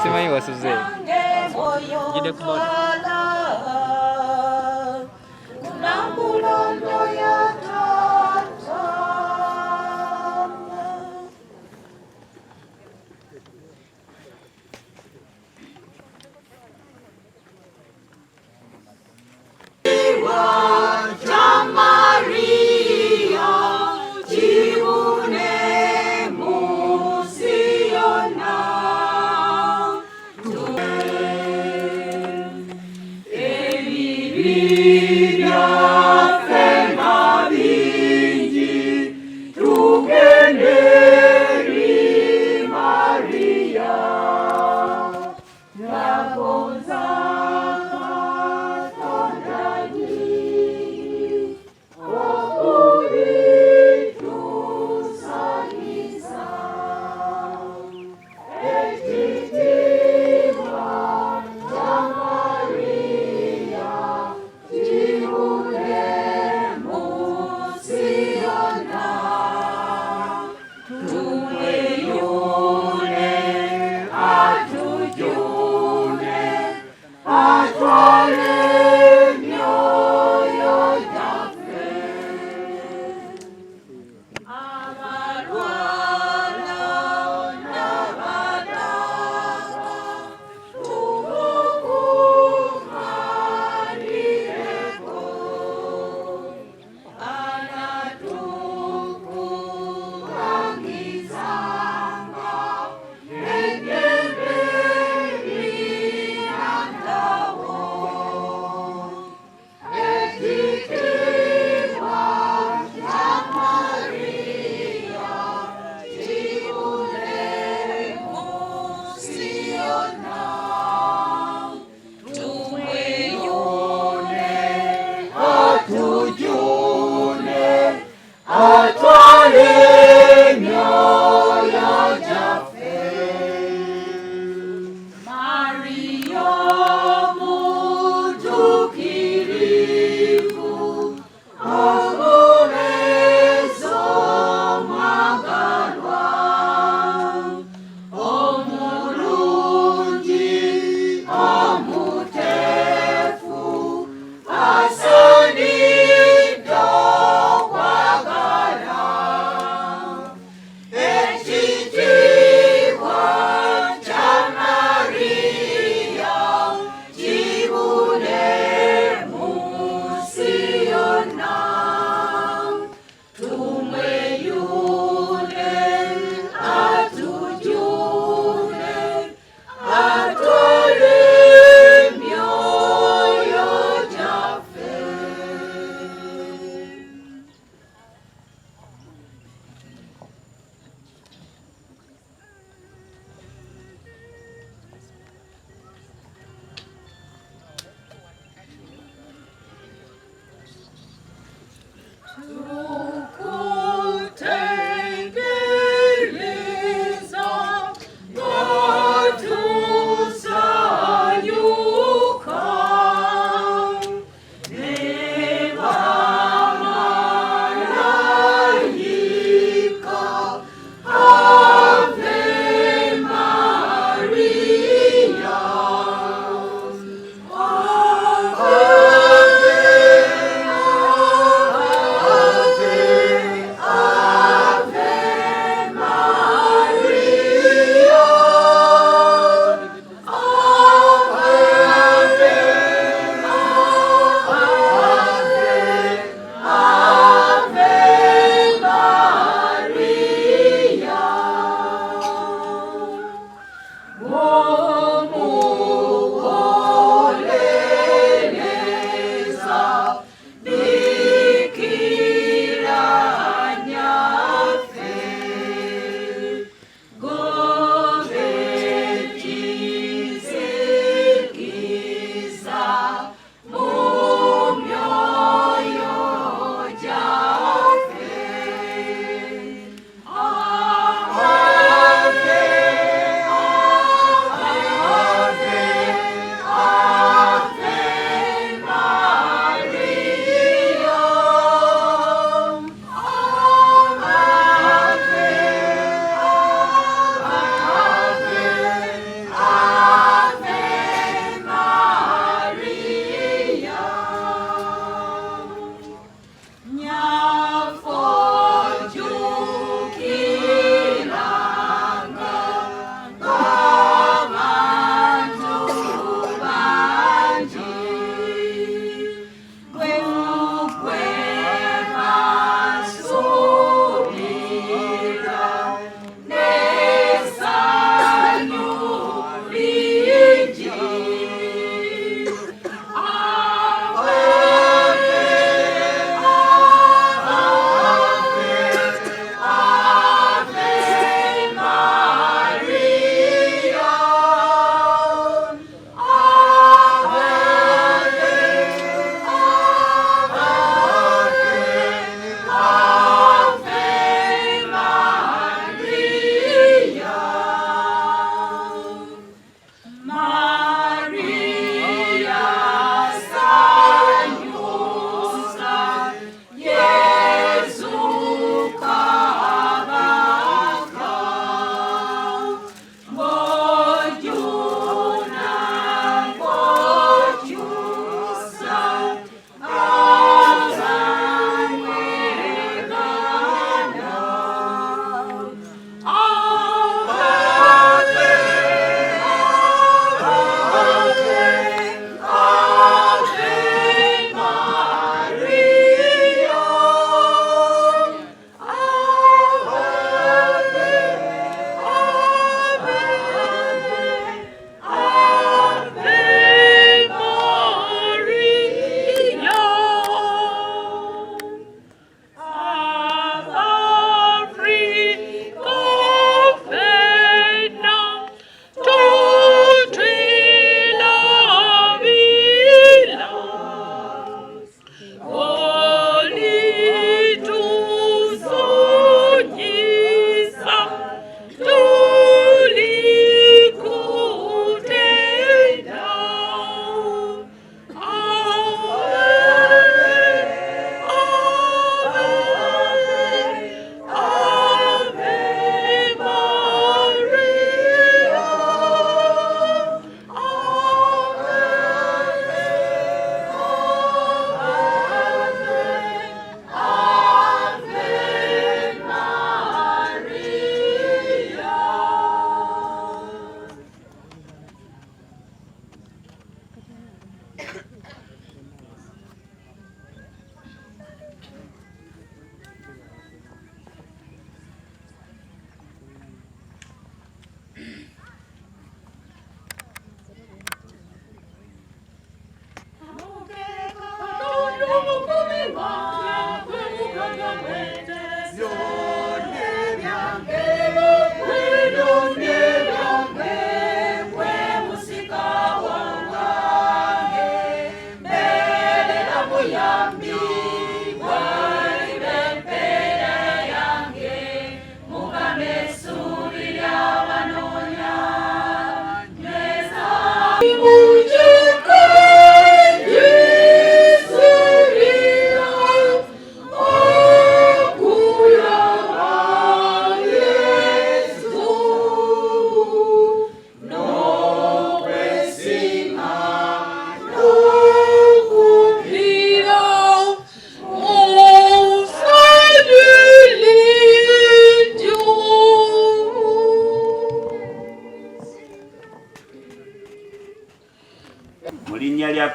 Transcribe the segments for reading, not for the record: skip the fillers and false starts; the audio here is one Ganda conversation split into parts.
simanyi wasuze jide kumoda Vivian,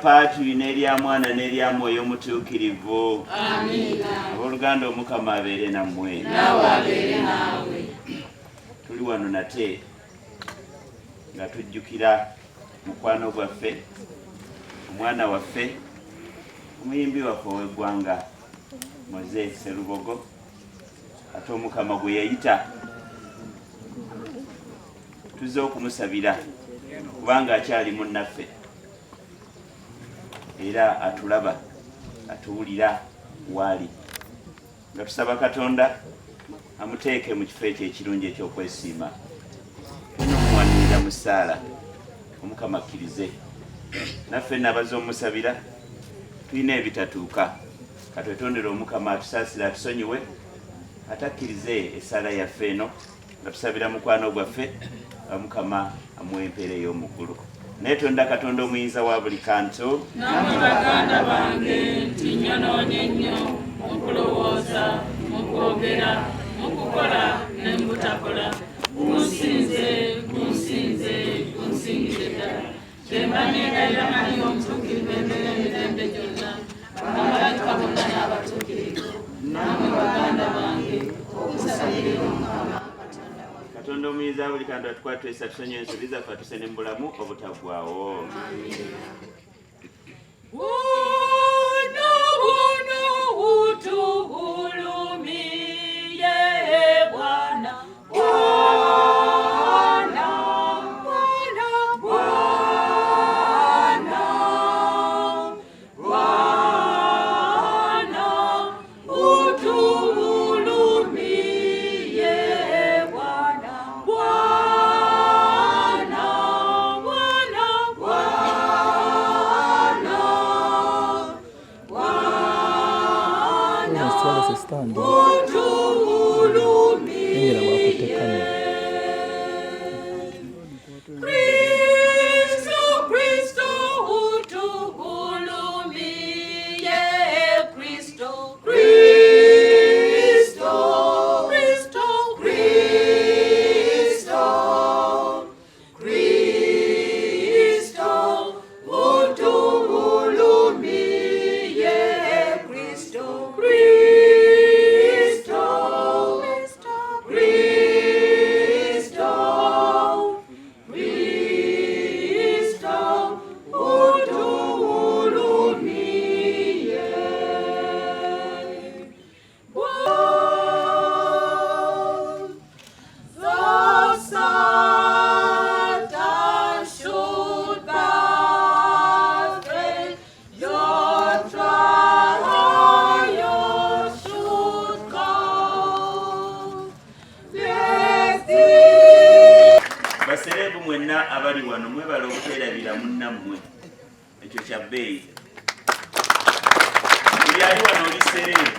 Paatu n'erya mwana n'erya mwoyo omutuukirivu. Amiina. Abooluganda Omukama abeere nammwe. Naawe abeere naawe. Tuli wano nate nga tujjukira mukwano gwaffe, omwana waffe, omuyimbi waffe ow'eggwanga Moze Sserubogo, ate Omukama gwe yayita tuzze okumusabira kubanga akyali munnaffe. Era atulaba atuwulira wali nga tusaba Katonda amuteeke mu kifo ekyo ekirungi ekyokwesiima. Tunomuwanirira mu ssaala Omukama akkirize naffe nabaza omusabira tulina ebitatuuka katwetondere Omukama atusaasire atusonyiwe atakkirize essaala yaffe eno nga tusabira mukwano gwaffe Omukama amuwe empeera ey'omuggulu. Netonda Katonda omuyinza wa buli kantu. Namwe baganda bange nti nyonoonye nnyo mu kulowooza, mu kwogera, mu kukola ne mu butakola. Kunsinze ddala. Kyemba neegayira mali omutuukirivu embeera emirembe gyonna. Bamalayika bonna n'abatuukirivu. Namwe baganda bange okusabirira Omukama. Katonda omuyinza buli kantu atukwatwesa tusonyiwe ensobi zaffe atusene mu bulamu obutaggwaawo. Abali wano mwebale okutwerabira munnammwe ekyo kya bbeeyi. Buli ali wano oli sereebu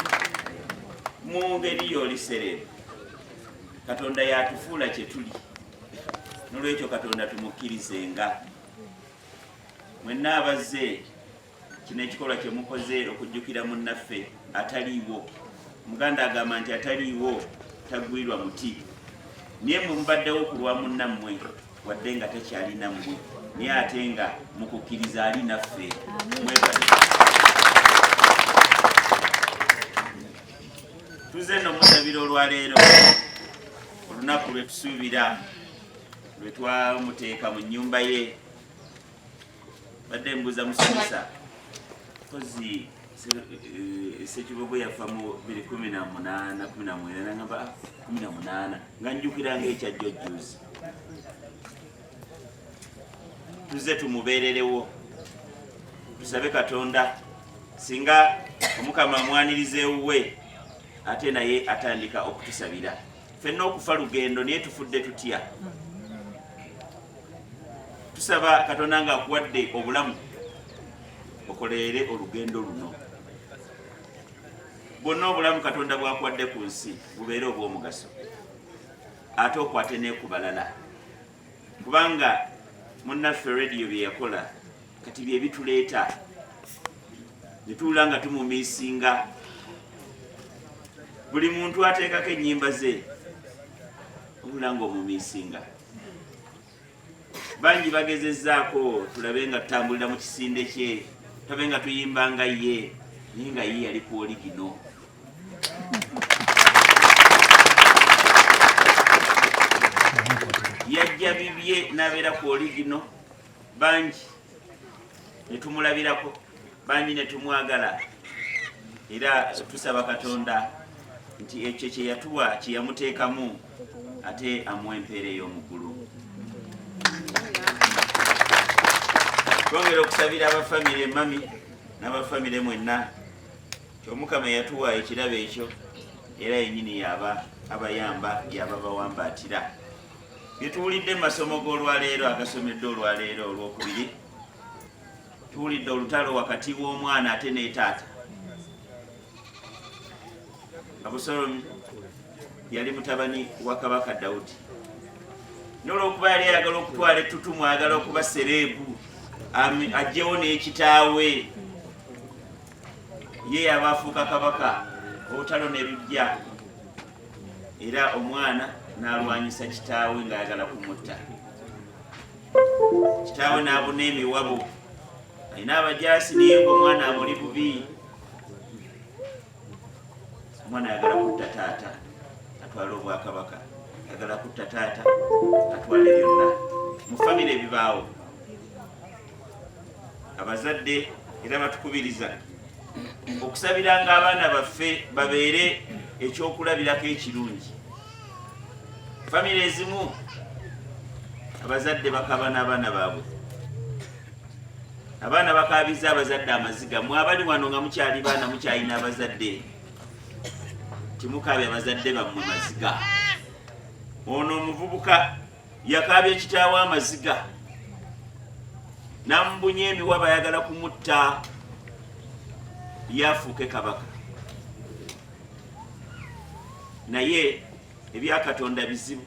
mu ngeri y'oli sereebu. Katonda yatufuula kye tuli n'olwekyo Katonda tumukkirizenga. Mwenna abazze kino ekikolwa kye mukoze okujjukira munnaffe ataliiwo. Muganda agamba nti ataliiwo taggwirwa muti. Naye mwe mubaddewo kulwa munnammwe wadde nga tekyali nammwe naye ate nga mukukkiriza ali naffe. Tuzze nno musabira olwaleero olunaku lwe tusuubira lwe twamuteeka mu nnyumba ye. Badde mbuuza musomesa kozi Ssekibogo yafa mu 2018 nangamba 18 nga njukira ng'ekyajjojjuuzi. Tuzze tumubeererewo tusabe Katonda singa Omukama amwanirize ewuwe ate naye atandika okutusabira. Ffenna okufa lugendo naye tufudde tutya. tusaba Katonda nga akuwadde obulamu okoleere olugendo luno. Bwonna obulamu Katonda bwakuwadde ku nsi bubeere obw'omugaso, ate okwate ne ku balala, kubanga munnaffe radio bye yakola kati bye bituleeta ne tuula nga tumumiisinga. Buli muntu ateekako ennyimba ze obula ng'omumiisinga. Bangi bagezezzaako tulabe nga tutambulira mu kisinde kye, tulabe nga tuyimba nga ye, naye nga ye yali ku oligino. Yajja bibye n'abeera ku oligino, bangi ne tumulabirako, bangi ne tumwagala. Era tusaba Katonda nti ekyo kye yatuwa kye yamuteekamu ate amuwa empeera ey'omuggulu. Twongera okusabira abafamire mami n'abafamire mwenna nti Omukama yatuwa ekirabo ekyo era yennyini yaba abayamba yaba bawambaatira. Bye tuwulidde mu masomo g'olwaleero agasomedde olwaleero olwokubiri, tuwulidde olutalo wakati w'omwana ate ne taata. Abusalomu yali mutabani wa Kabaka Dawudi, n'olwokuba yali ayagala okutwala ettutumu, ayagala okuba sereebu, ajjewo n'ekitaawe, ye yaba afuuka kabaka, olutalo ne lujja era omwana n'alwanyisa kitaawe ng'ayagala kumutta. Kitaawe n'abuna emiwabo, alina abajaasi naye ng'omwana amuli bubi. Omwana ayagala kutta taata atwala obwakabaka, ayagala kutta taata atwala byonna. Mu famire ebibaawo abazadde era batukubiriza okusabiranga abaana baffe babeere ekyokulabirako ekirungi. Famire ezimu abazadde bakaba n'abaana baabwe, abaana bakaabiza abazadde amaziga. Mwe abali wano nga mukyali baana mukyalina abazadde, timukaabye abazadde bammwe maziga. Ono omuvubuka yakaabya kitaawe amaziga, namubunya emiwaba ayagala kumutta, yafuuke kabaka. Naye ebya Katonda bizibu,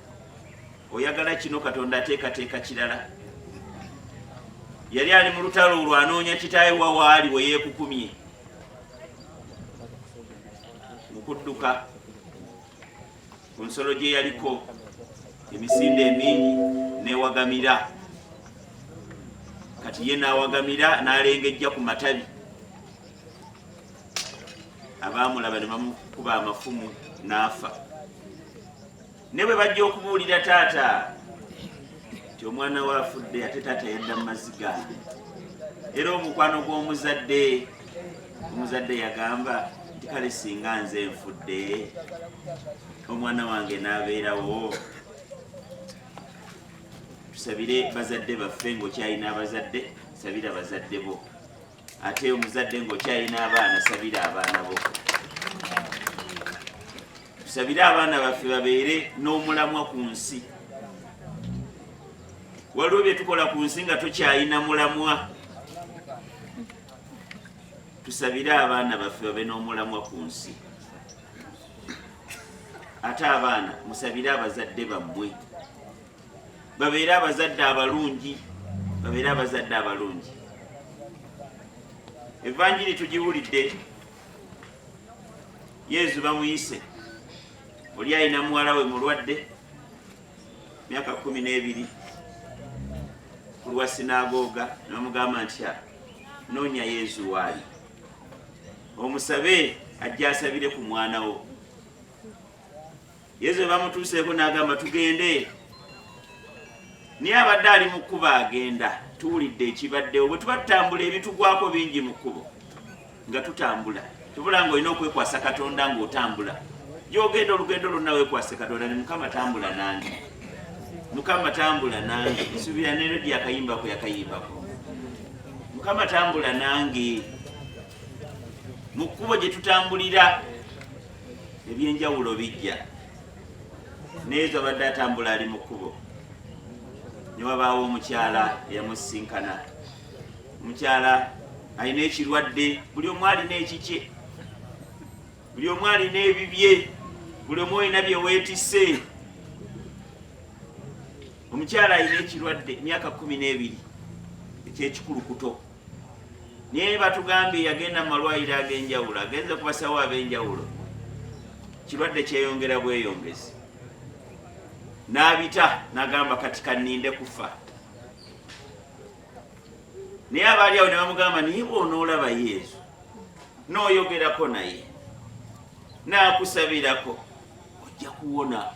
oyagala kino Katonda ateekateeka kirala. Yali ali mu lutalo olwo anoonya kitaawe wawaali we yeekukumye. Mu kudduka ku nsolo gye yaliko emisinde emingi newagamira, kati ye n'awagamira n'alengejja ku matabi. Abaamulaba ne bamukuba amafumu n'afa. Ne bwe bajja okubuulira taata nti omwana we afudde, ate taata yadda mu maziga. Era omukwano gw'omuzadde, omuzadde yagamba nti kale singa nze nfudde omwana wange n'abeerawo. Tusabire bazadde baffe, ng'okyalina abazadde sabira bazadde bo, ate omuzadde ng'okyalina abaana sabira abaana bo. Tusabire abaana baffe babeere n'omulamwa ku nsi. Waliwo bye tukola ku nsi nga tokyalina mulamwa. Tusabire abaana baffe babe n'omulamwa ku nsi. Ate abaana musabire abazadde bammwe babeere abazadde abalungi, babeere abazadde abalungi. Evanjiri tugiwulidde, Yezu bamuyise, oli alina muwala we mulwadde myaka 12 ku lwa sinagooga, ne bamugamba nti noonya Yezu waali, omusabe ajja asabire ku mwana wo. Yezu bamutuuseeko n'agamba tugende. Naye abadde ali mu kkubo agenda, tuwulidde ekibaddewo. Bwe tuba tutambula ebitugwako bingi mu kkubo nga tutambula, tubula ng'olina okwekwasa Katonda ng'otambula. Gy'ogenda olugendo lwonna weekwase Katonda ne Mukama tambula nange, Mukama tambula nange. Nsuubira ne redi akayimbako yakayimbako, Mukama tambula nange. Mu kkubo gye tutambulira ebyenjawulo bijja. Neezo abadde atambula ali mu kkubo ne wabaawo omukyala eyamusinkana. Omukyala alina ekirwadde, buli omu alina ekikye, buli omu alina ebibye, buli omu olina bye weetisse. Omukyala alina ekirwadde emyaka 12 ekyekikulukuto, naye batugambye yagenda mu malwaliro ag'enjawulo, agenze ku basawo ab'enjawulo, kirwadde kyeyongera bweyongezi. N'abita n'agamba kati kanninde kufa. Naye abaali awo ne bamugamba naye bw'onoolaba Yesu n'oyogerako naye n'akusabirako ojja kuwona.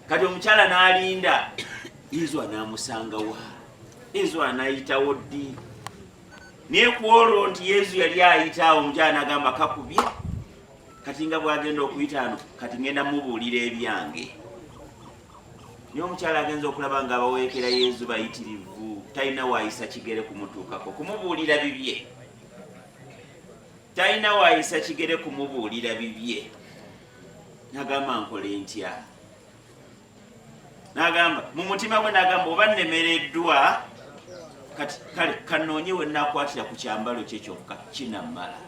Kati omukyala n'alinda, Yesu anaamusangawa, Yesu anaayitawo ddi. Naye ku olwo nti Yesu yali ayita, omukyala n'agamba kakubye, kati nga bw'agenda okuyita ano kati ngenda mubuulira ebyange. Naye omukyala agenza okulaba nga abaweekera Yesu bayitirivu, talina waayisa kigere kumutuukako kumubuulira bibye, talina waayisa kigere kumubuulira bibye. N'agamba nkole ntya? N'agamba mu mutima gwe, n'agamba oba nnemereddwa kati kale kannoonye we nnakwatira ku kyambalo kye kyokka kinammala,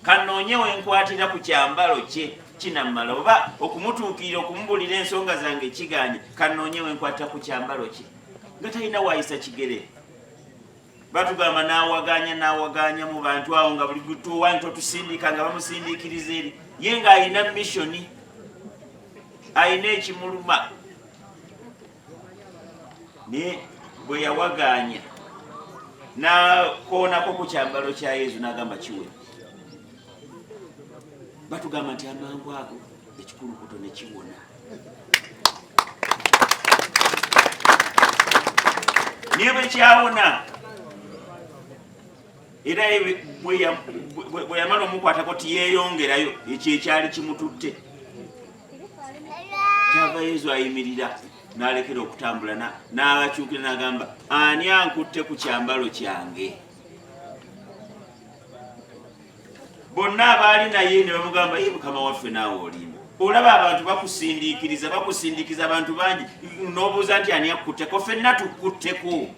kannoonye we nkwatira ku kyambalo kye kinammala. Oba okumutuukirira okumubuulira ensonga zange kiganye, kannoonye we nkwatira ku kyambalo kye. Nga talina waayisa kigere. Batugamba n'awaganya mu bantu awo nga buli gutuwanyi totusindika nga bamusindiikiriza eri, ye ng'alina missoni, alina ekimuluma. Naye bwe yawaganya n'akoonako ku kyambalo kya Yesu n'agamba kiwe. Batugamba nti amangu ago ekikulukuto ne kiwona. Naye bwe kyawona, era bwe yamala omukwatako tiyeeyongerayo, ekyo ekyali kimututte. Kyava Yesu ayimirira n'alekera okutambula, n'abakyukira n'agamba ani ankutte ku kyambalo kyange? Bonna abaali naye ne bamugamba ye Mukama waffe naawe olima. Olaba abantu bakusindiikiriza abantu bangi, n'obuuza nti ani akutteko? Ffenna tukutteko.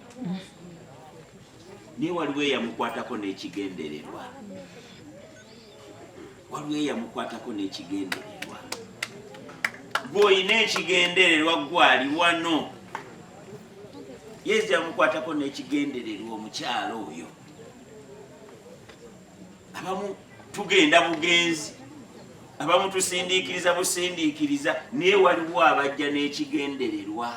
Naye waliwo eyamukwatako n'ekigendererwa, waliwo eyamukwatako n'ekigendererwa. Bw'olina ekigendererwa gwali wano. Yesu yamukwatako n'ekigendererwa omukyala oyo. Abamu tugenda bugenzi, abamu tusindiikiriza busindiikiriza, naye waliwo abajja n'ekigendererwa.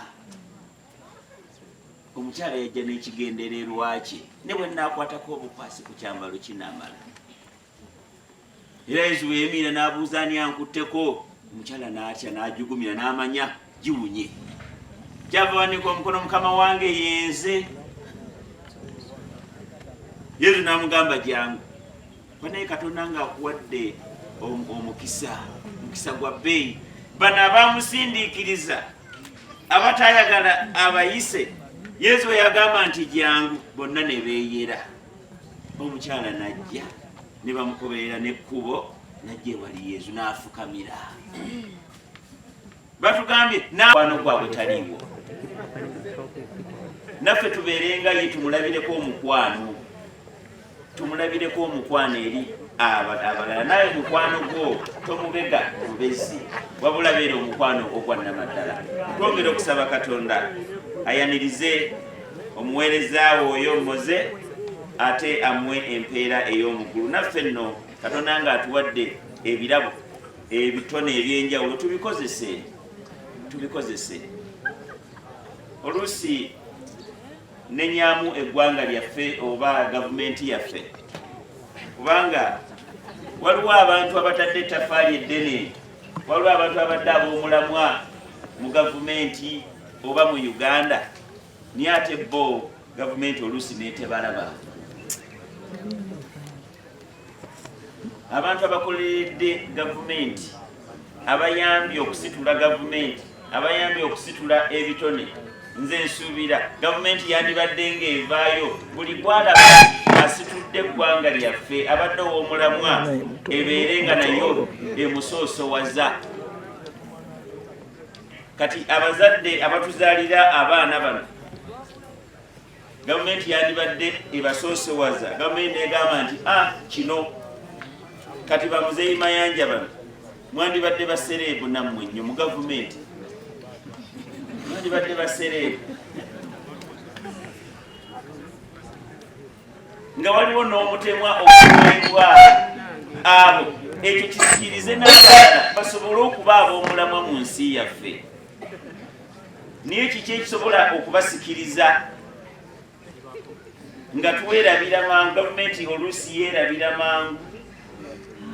Omukyala yajja n'ekigendererwa kye, ne bwe naakwatako obukwasi ku kyambalo kinaamala. Era Yesu yeemira n'abuuza ani ankutteko? Omukyala n'atya n'ajugumira n'amanya giwunye. Kyava wanika omukono, Mukama wange yenze. Yesu n'amugamba jangu. Banaye Katonda ng'akuwadde omukisa gwa bbeeyi. Bano abaamusindiikiriza, abatayagala abayise, Yesu bwe yagamba nti jangu, bonna ne beeyera. Omukyala n'ajja ne bamukoberera n'ekkubo, n'ajja ewali Yesu n'afukamira. Batugambye n'akwano gwabwe taliiwo. Naffe tubeerenga ye tumulabireko omukwano, tumulabireko omukwano eri abalala. Naye mukwano gwo tomubega mubezi, wabula beera omukwano ogwa nnamaddala. Twongere okusaba Katonda ayanirize omuweereza oyo Moze, ate amwe empeera ey'omugulu. Naffe nno Katonda ng'atuwadde ebirabo ebitone eby'enjawulo, tubikozese. Oluusi nenyaamu eggwanga lyaffe oba gavumenti yaffe, kubanga waliwo abantu abatadde ettaffaali eddene, waliwo abantu abadde ab'omulamwa mu gavumenti oba mu Uganda, naye ate bo gavumenti oluusi n'etebalaba. Abantu abakoleredde gavumenti, abayambye okusitula gavumenti, abayambye okusitula ebitone, nze nsuubira gavumenti yandibadde ng'evaayo buli gwalaba asitudde eggwanga lyaffe abadde ow'omulamwa ebeerenga nayo emusoosowaza. kati abazadde abatuzaalira abaana bano gavumenti yandibadde ebasoosewaza, gavumenti egamba nti kino kati bamuzeeyi mayanja bano mwandibadde basereebu nammwe nnyo mu gavumenti, mwandibadde basereebu nga waliwo n'omutemwa okuweebwa abo, ekyo kisikirize naddala basobole okuba ab'omulamwa mu nsi yaffe. Niyo kiki ekisobola okubasikiriza nga tuweerabira mangu, gavumenti oluusi yeerabira mangu.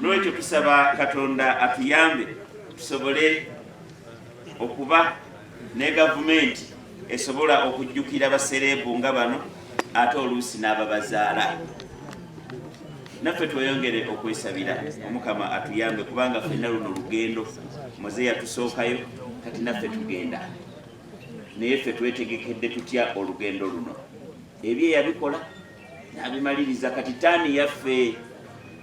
N'ekyo tusaba Katonda atuyambe tusobole okuba ne gavumenti esobola okujjukira basereebu nga bano, ate oluusi n'ababazaala. Naffe tweyongere okwesabira Omukama atuyambe, kubanga ffenna luno lugendo muze yatusookayo, kati naffe tugenda, naye ffe twetegekedde tutya olugendo luno. Ebyo yabikola n'abimaliriza, kati taani yaffe.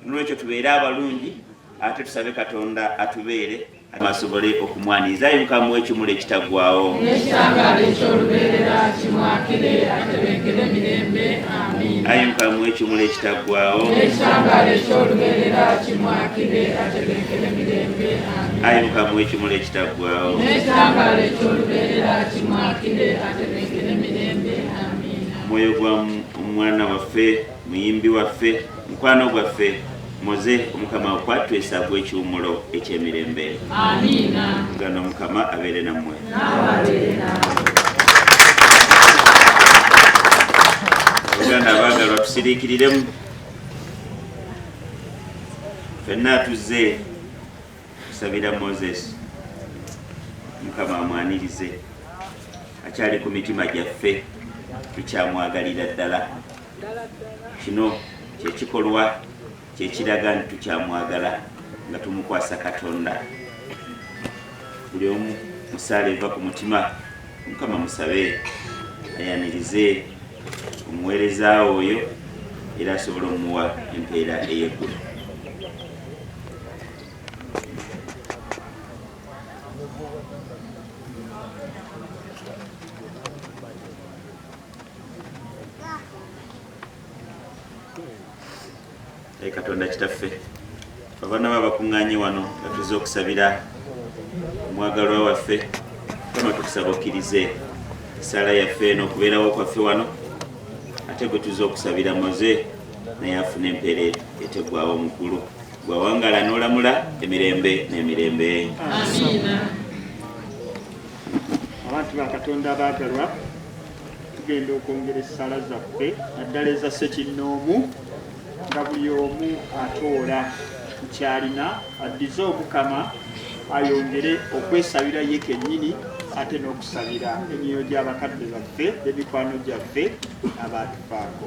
N'olwekyo tubeere abalungi, ate tusabe Katonda atubeere asobole okumwaniriza. Ayi Mukama w'ekimuli ekitaggwaawo, n'ekitangaala eky'olubeerera kimwakire atebenkere emirembe. Amiina. Ayi Mukama w'ekimuli ekitaggwaawo, n'ekitangaala eky'olubeerera kimwakire atebenkere emirembe. Amiina. Ayi Mukama w'ekimuli ekitaggwaawo, n'ekitangaala eky'olubeerera kimwakire atebenkere emirembe. Amiina. Mwoyo gwa omwana waffe, muyimbi waffe, mukwano gwaffe, muze Omukama okwatwesaaku ekiwumulo eky'emirembe. Amiina. Gano Omukama abeere nammwe. Uganda abaagalwa tusiriikiriremu, ffenna tuzze kusabira Moses, Mukama amwanirize, akyali ku mitima gyaffe, tukyamwagalira ddala. Kino kyekikolwa kyekiraga nti tukyamwagala nga tumukwasa Katonda. Buli omu musaala eva ku mutima, Mukama musabe ayanirize omuweereza oyo era asobole omuwa empeera ey'eggulu. Katonda kitaffe, abaana babakuŋŋaanye wano nga tuzze okusabira omwagalwa waffe, Mukama tukusaba okkirize essaala yaffe n'okubeerawo kwaffe wano, ate gwe tuzze okusabira Moze naye afuna empeera eteggwawo mu ggulu, gwawangala n'olamula emirembe n'emirembe. Amiina. Abantu ba Katonda abaagalwa, tugenda okwongera essaala zaffe naddala eza ssekinnoomu, nga buli omu atoola kyalina addize Omukama ayongere okwesabira ye kennyini, ate n'okusabira emyoyo gy'abakadde baffe n'emikwano gyaffe abaatufaako.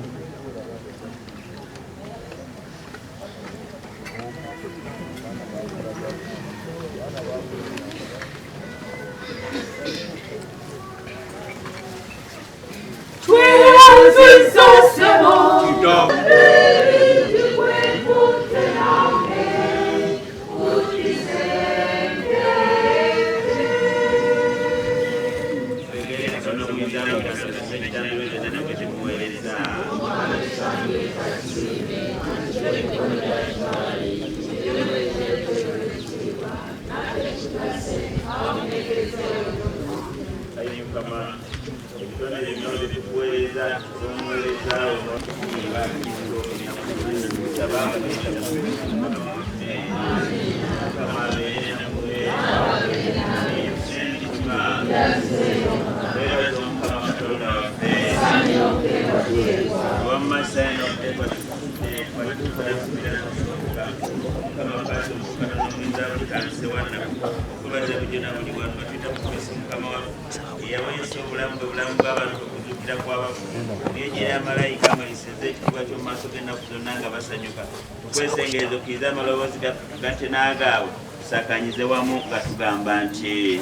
Kwesengeza okkiriza amaloboozi gaffe n'agaabwe tusakanyize wamu nga tugamba nti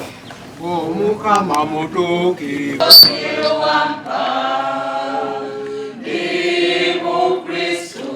Omukama mutuukirivu. Kristo,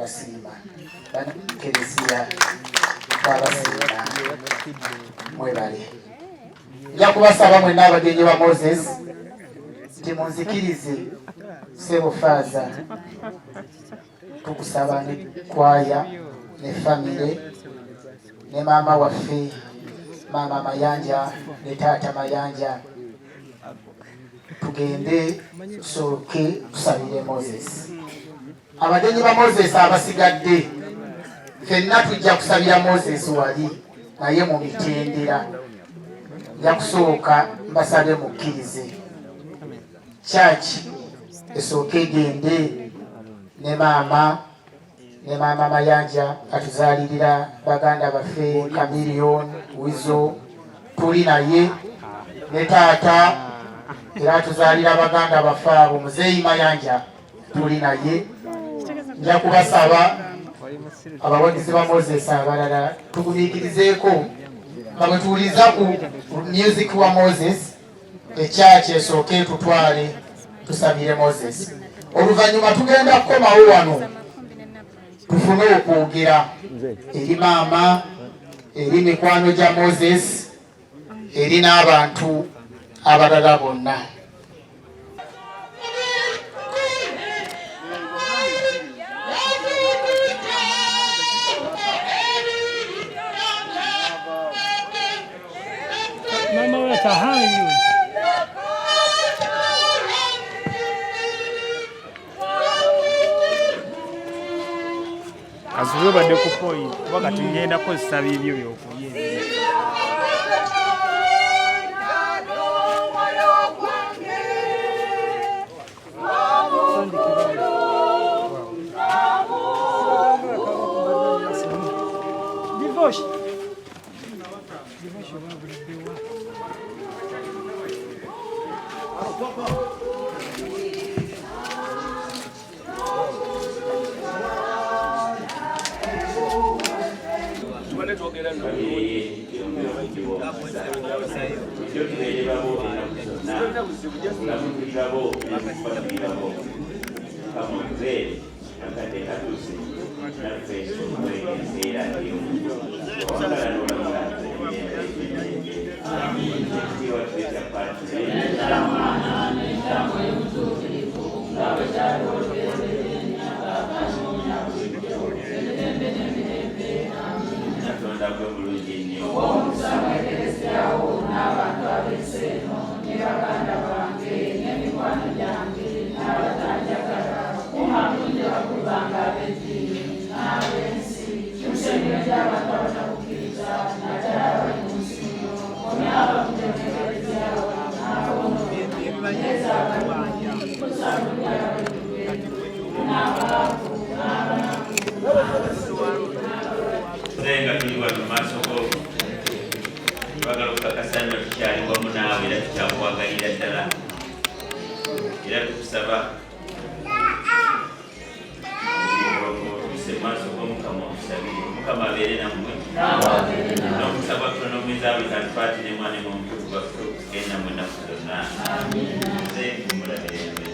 twabasiima kereziya twabasiima mwebale. Nja kubasaba mwenna abagenyi ba Moses nti munzikirize ssebo Faaza, tukusaba ne kwaya ne famire ne maama waffe Maama Mayanja ne taata Mayanja, tugende tusooke tusabire Moses. Abagenyi ba Moses abasigadde ffenna tujja kusabira Moses wali naye mu mitendera. Nja kusooka mbasabe mukkirize church esooke egende ne maama Mayanja atuzaalirira baganda baffe Kamiliyoni Wizo, tuli naye ne taata era atuzaalira baganda baffe abo Muzeeyi Mayanja tuli naye. Nja kubasaba abawagizi ba Moses abalala tugumiikirizeeko nga bwe tuwuliza ku music wa Moses ekyaki esooke tutwale tusabire Moses. Oluvannyuma tugenda kukomawo wano tufune okwogera eri maama, eri mikwano gya Moses, eri n'abantu abalala bonna. Mama wewe tahayu. Azube badde ku point wakati ngenda kozesa bibyo byokuye. Divosh. Zenga tuliwa tumasoko twagala okukakasanya tukyali wamu naawe era tukyakuwagalira ddala era tukusaba tuse maaso g'Omukama otusabire Omukama abeere nammwe n'okusaba kuno n'omwezaawe katukwatire mwana omutukuvu baffe okugenda mu nnaku zonna nze mulabire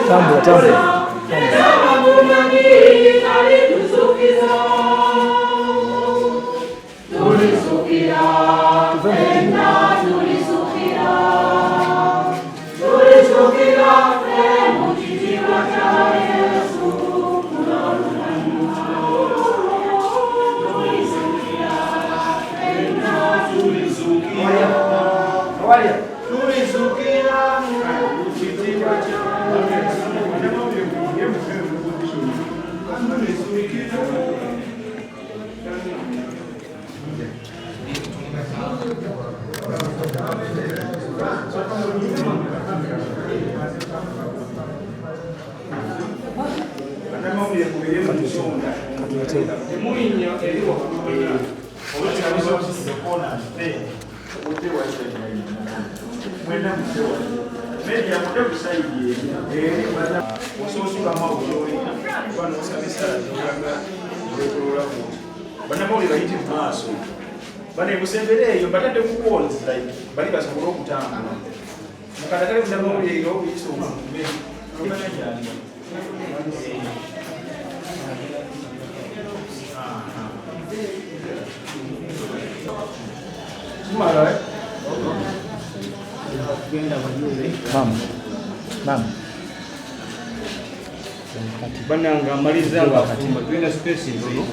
Tambula, tambula. Banamawulire bayite mu maaso banebusembereeyo batadde ku walls like bali basobole okutambula mukadagale munamawulire era obuyisa omukume kimala bananga amaliza ngafumba tulina space ntono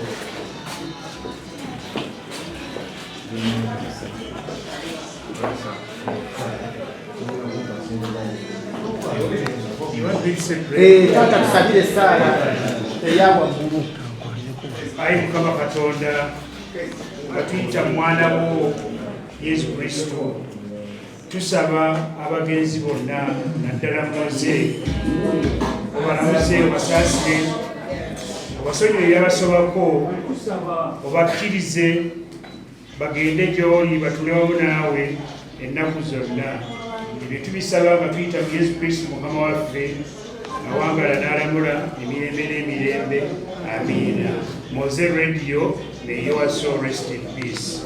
Tata tusabire sala eyawa bulu. Ayi Mukama Katonda atuyita mwana wo Yesu Kristo tusaba abagenzi bonna naddala muze obalamuze obasaasire obasonyiwe abasobako obakkirize bagende gy'oli batule wamu naawe ennaku zonna ebyo tubisaba nga tuyita mu Yesu Kristo Mukama waffe awangala n'alamula emirembe n'emirembe amiina. Moze Radio, may your soul rest in peace.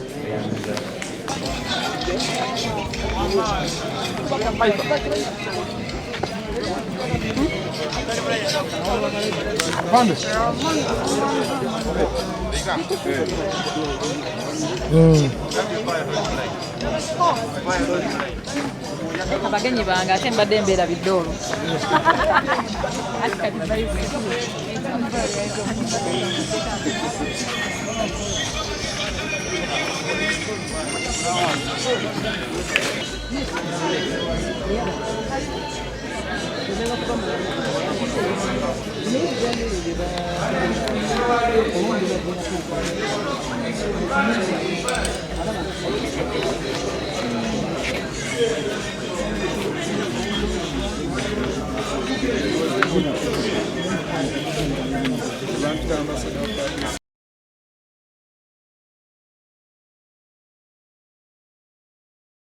Abagenyi bange ate mbadde embeera biddolo.